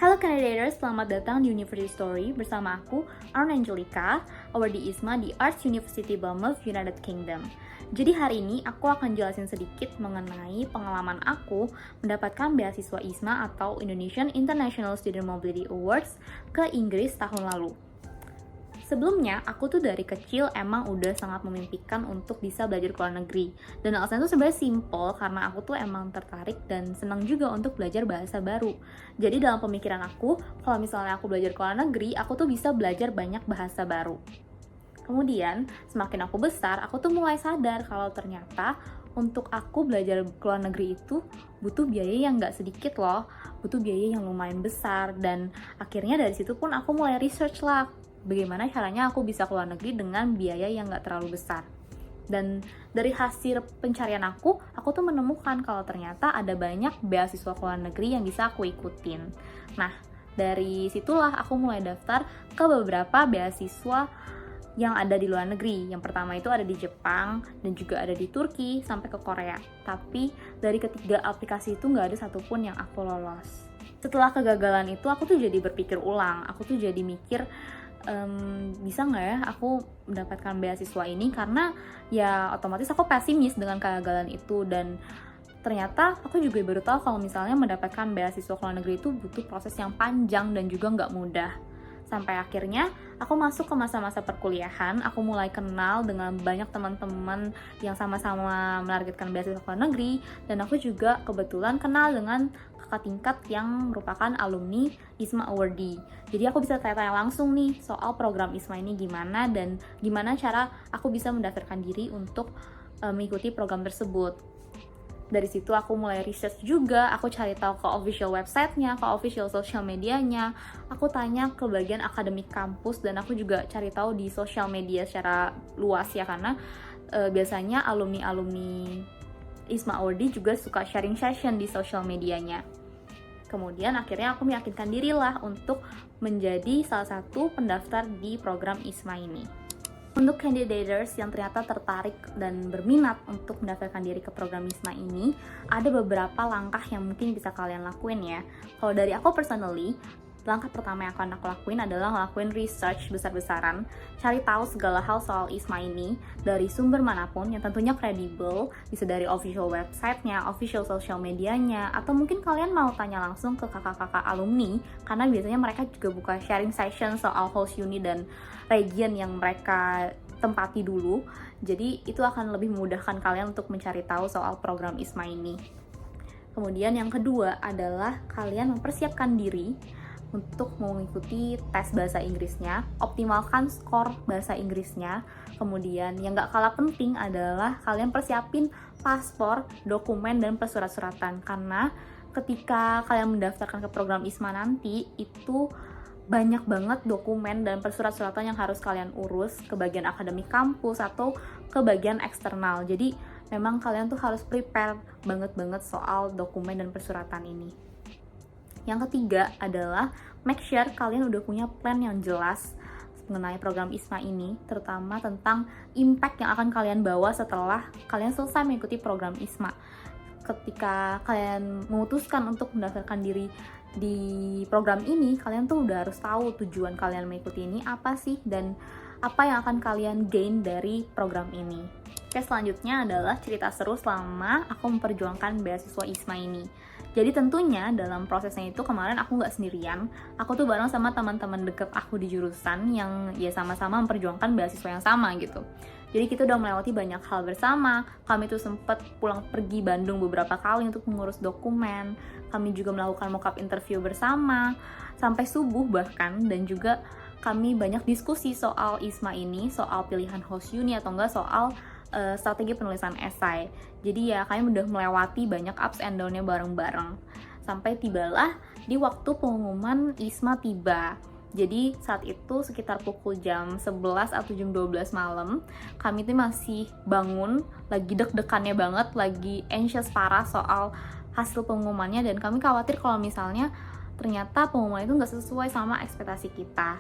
Halo candidators, selamat datang di University Story bersama aku, Arn Angelica, award di ISMA di Arts University Bournemouth, United Kingdom. Jadi hari ini aku akan jelasin sedikit mengenai pengalaman aku mendapatkan beasiswa ISMA atau Indonesian International Student Mobility Awards ke Inggris tahun lalu. Sebelumnya, aku tuh dari kecil emang udah sangat memimpikan untuk bisa belajar ke luar negeri. Dan alasannya tuh sebenarnya simple, karena aku tuh emang tertarik dan senang juga untuk belajar bahasa baru. Jadi dalam pemikiran aku, kalau misalnya aku belajar ke luar negeri, aku tuh bisa belajar banyak bahasa baru. Kemudian, semakin aku besar, aku tuh mulai sadar kalau ternyata untuk aku belajar ke luar negeri itu butuh biaya yang nggak sedikit loh, butuh biaya yang lumayan besar. Dan akhirnya dari situ pun aku mulai research lah, bagaimana caranya aku bisa ke luar negeri dengan biaya yang nggak terlalu besar. Dan dari hasil pencarian aku tuh menemukan kalau ternyata ada banyak beasiswa ke luar negeri yang bisa aku ikutin. Nah, dari situlah aku mulai daftar ke beberapa beasiswa yang ada di luar negeri. Yang pertama itu ada di Jepang, dan juga ada di Turki, sampai ke Korea. Tapi dari ketiga aplikasi itu nggak ada satupun yang aku lolos. Setelah kegagalan itu, aku tuh jadi berpikir ulang. Aku tuh jadi mikir, bisa nggak ya aku mendapatkan beasiswa ini, karena ya otomatis aku pesimis dengan kegagalan itu. Dan ternyata aku juga baru tahu kalau misalnya mendapatkan beasiswa ke luar negeri itu butuh proses yang panjang dan juga nggak mudah. Sampai akhirnya aku masuk ke masa-masa perkuliahan, aku mulai kenal dengan banyak teman-teman yang sama-sama menargetkan beasiswa ke luar negeri, dan aku juga kebetulan kenal dengan kakak tingkat yang merupakan alumni ISMA Awardee. Jadi aku bisa tanya-tanya langsung nih soal program ISMA ini gimana, dan gimana cara aku bisa mendaftarkan diri untuk mengikuti program tersebut. Dari situ aku mulai research juga, aku cari tahu ke official website-nya, ke official social media-nya, aku tanya ke bagian akademik kampus, dan aku juga cari tahu di social media secara luas ya, karena biasanya alumni-alumni ISMA Awardee juga suka sharing session di social medianya. Kemudian akhirnya aku meyakinkan diri lah untuk menjadi salah satu pendaftar di program ISMA ini. Untuk candidators yang ternyata tertarik dan berminat untuk mendaftarkan diri ke program ISMA ini, ada beberapa langkah yang mungkin bisa kalian lakuin ya. Kalau dari aku personally, langkah pertama yang akan aku lakuin adalah ngelakuin research besar-besaran, cari tahu segala hal soal ISMA ini dari sumber manapun yang tentunya kredibel, bisa dari official website-nya, official social media-nya, atau mungkin kalian mau tanya langsung ke kakak-kakak alumni, karena biasanya mereka juga buka sharing session soal host uni dan region yang mereka tempati dulu. Jadi itu akan lebih memudahkan kalian untuk mencari tahu soal program ISMA ini. Kemudian yang kedua adalah kalian mempersiapkan diri untuk mengikuti tes bahasa Inggrisnya, optimalkan skor bahasa Inggrisnya. Kemudian yang gak kalah penting adalah kalian persiapin paspor, dokumen, dan persurat-suratan, karena ketika kalian mendaftarkan ke program ISMA nanti, itu banyak banget dokumen dan persurat-suratan yang harus kalian urus ke bagian akademik kampus atau ke bagian eksternal. Jadi memang kalian tuh harus prepare banget soal dokumen dan persuratan ini. Yang ketiga adalah make sure kalian udah punya plan yang jelas mengenai program ISMA ini, terutama tentang impact yang akan kalian bawa setelah kalian selesai mengikuti program ISMA. Ketika kalian memutuskan untuk mendaftarkan diri di program ini, kalian tuh udah harus tahu tujuan kalian mengikuti ini apa sih, dan apa yang akan kalian gain dari program ini. Oke, selanjutnya adalah cerita seru selama aku memperjuangkan beasiswa ISMA ini. Jadi tentunya dalam prosesnya itu kemarin aku nggak sendirian, aku tuh bareng sama teman-teman deket aku di jurusan yang ya sama-sama memperjuangkan beasiswa yang sama gitu. Jadi kita udah melewati banyak hal bersama, kami tuh sempet pulang pergi Bandung beberapa kali untuk mengurus dokumen, kami juga melakukan mock-up interview bersama, sampai subuh bahkan, dan juga kami banyak diskusi soal ISMA ini, soal pilihan host uni atau enggak soal strategi penulisan esai. Jadi ya kami udah melewati banyak ups and down-nya bareng-bareng. Sampai tibalah di waktu pengumuman ISMA tiba. Jadi saat itu sekitar pukul jam 11 atau jam 12 malam, kami tuh masih bangun, lagi deg-degannya banget, lagi anxious parah soal hasil pengumumannya, dan kami khawatir kalau misalnya ternyata pengumuman itu nggak sesuai sama ekspektasi kita.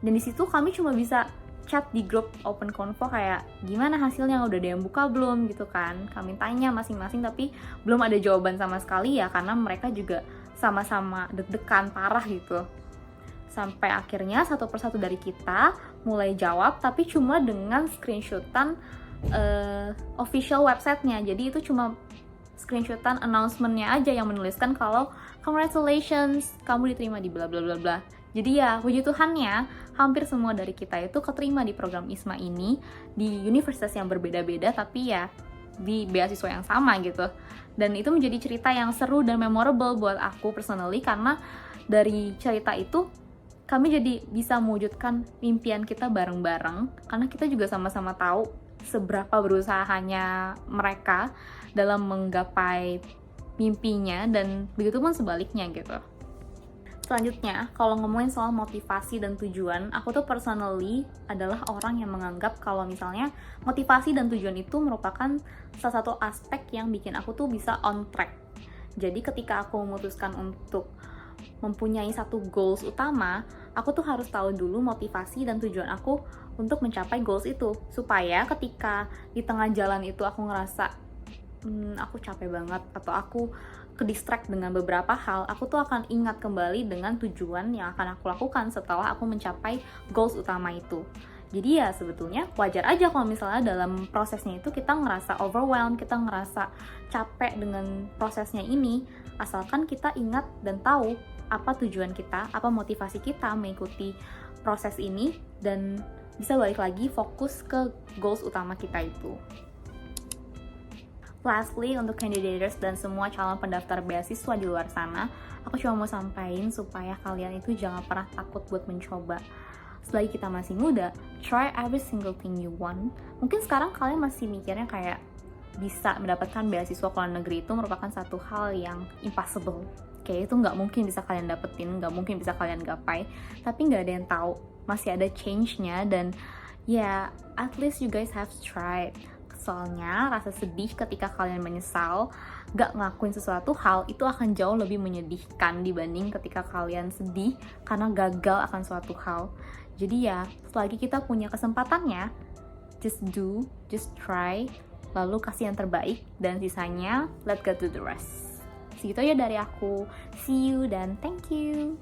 Dan di situ kami cuma bisa chat di grup open convo kayak gimana hasilnya, udah ada yang buka belum gitu kan. Kami tanya masing-masing tapi belum ada jawaban sama sekali ya, karena mereka juga sama-sama deg-degan parah gitu. Sampai akhirnya satu persatu dari kita mulai jawab, tapi cuma dengan screenshotan official website-nya. Jadi itu cuma screenshotan announcement-nya aja yang menuliskan kalau congratulations, kamu diterima di bla bla bla bla. Jadi ya, puji Tuhannya, hampir semua dari kita itu keterima di program ISMA ini di universitas yang berbeda-beda, tapi ya di beasiswa yang sama gitu. Dan itu menjadi cerita yang seru dan memorable buat aku personally, karena dari cerita itu kami jadi bisa mewujudkan impian kita bareng-bareng, karena kita juga sama-sama tahu seberapa berusahanya mereka dalam menggapai mimpinya, dan begitu pun sebaliknya gitu. Selanjutnya, kalau ngomongin soal motivasi dan tujuan, aku tuh personally adalah orang yang menganggap kalau misalnya motivasi dan tujuan itu merupakan salah satu aspek yang bikin aku tuh bisa on track. Jadi ketika aku memutuskan untuk mempunyai satu goals utama, aku tuh harus tahu dulu motivasi dan tujuan aku untuk mencapai goals itu, supaya ketika di tengah jalan itu aku ngerasa aku capek banget atau aku ke-distract dengan beberapa hal, aku tuh akan ingat kembali dengan tujuan yang akan aku lakukan setelah aku mencapai goals utama itu. Jadi ya sebetulnya wajar aja kalau misalnya dalam prosesnya itu kita ngerasa overwhelmed, kita ngerasa capek dengan prosesnya ini, asalkan kita ingat dan tahu apa tujuan kita, apa motivasi kita mengikuti proses ini, dan bisa balik lagi fokus ke goals utama kita itu. Lastly, untuk candidators dan semua calon pendaftar beasiswa di luar sana, aku cuma mau sampaikan supaya kalian itu jangan pernah takut buat mencoba. Selagi kita masih muda, try every single thing you want. Mungkin sekarang kalian masih mikirnya kayak bisa mendapatkan beasiswa ke luar negeri itu merupakan satu hal yang impossible. Kayak itu nggak mungkin bisa kalian dapetin, nggak mungkin bisa kalian gapai. Tapi nggak ada yang tahu, masih ada change-nya, dan ya, at least you guys have tried. Soalnya rasa sedih ketika kalian menyesal gak ngelakuin sesuatu hal itu akan jauh lebih menyedihkan dibanding ketika kalian sedih karena gagal akan suatu hal. Jadi ya, selagi kita punya kesempatannya, just do, just try, lalu kasih yang terbaik, dan sisanya let God do the rest. Segitu aja dari aku. See you dan thank you.